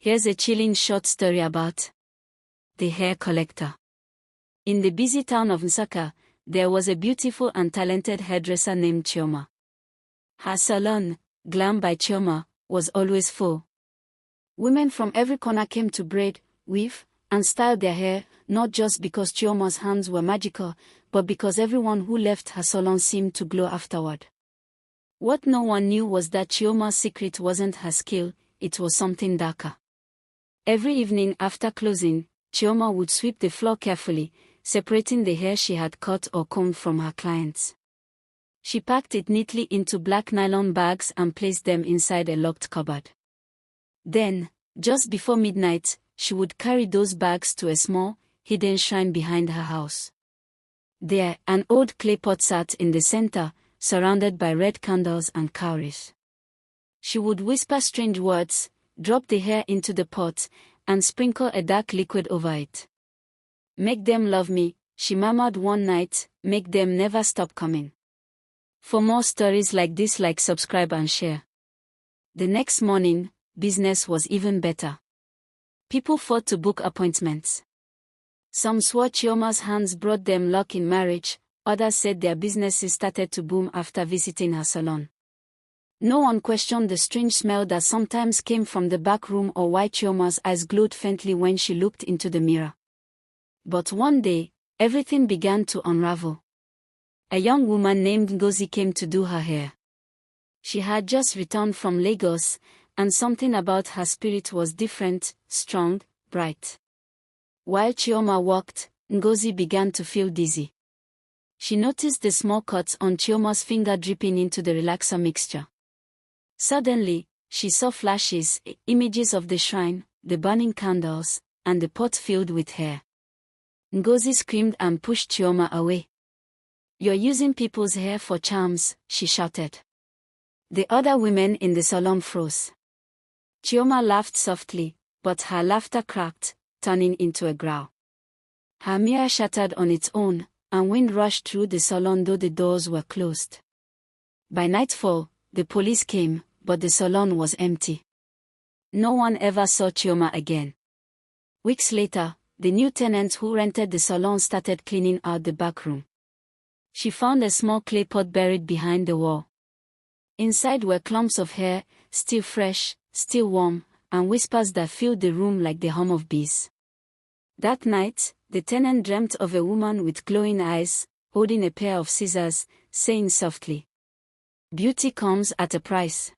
Here's a chilling short story about the hair collector. In the busy town of Nsukka, there was a beautiful and talented hairdresser named Chioma. Her salon, Glam by Chioma, was always full. Women from every corner came to braid, weave, and style their hair, not just because Chioma's hands were magical, but because everyone who left her salon seemed to glow afterward. What no one knew was that Chioma's secret wasn't her skill, it was something darker. Every evening after closing, Chioma would sweep the floor carefully, separating the hair she had cut or combed from her clients. She packed it neatly into black nylon bags and placed them inside a locked cupboard. Then, just before midnight, she would carry those bags to a small, hidden shrine behind her house. There, an old clay pot sat in the center, surrounded by red candles and cowries. She would whisper strange words, drop the hair into the pot, and sprinkle a dark liquid over it. "Make them love me," she murmured one night, "make them never stop coming." For more stories like this, subscribe and share. The next morning, business was even better. People fought to book appointments. Some swore Chioma's hands brought them luck in marriage, others said their businesses started to boom after visiting her salon. No one questioned the strange smell that sometimes came from the back room or why Chioma's eyes glowed faintly when she looked into the mirror. But one day, everything began to unravel. A young woman named Ngozi came to do her hair. She had just returned from Lagos, and something about her spirit was different, strong, bright. While Chioma walked, Ngozi began to feel dizzy. She noticed the small cuts on Chioma's finger dripping into the relaxer mixture. Suddenly, she saw flashes, images of the shrine, the burning candles, and the pot filled with hair. Ngozi screamed and pushed Chioma away. "You're using people's hair for charms," she shouted. The other women in the salon froze. Chioma laughed softly, but her laughter cracked, turning into a growl. Her mirror shattered on its own, and wind rushed through the salon though the doors were closed. By nightfall, the police came, but the salon was empty. No one ever saw Chioma again. Weeks later, the new tenants who rented the salon started cleaning out the back room. She found a small clay pot buried behind the wall. Inside were clumps of hair, still fresh, still warm, and whispers that filled the room like the hum of bees. That night, the tenant dreamt of a woman with glowing eyes, holding a pair of scissors, saying softly, "Beauty comes at a price."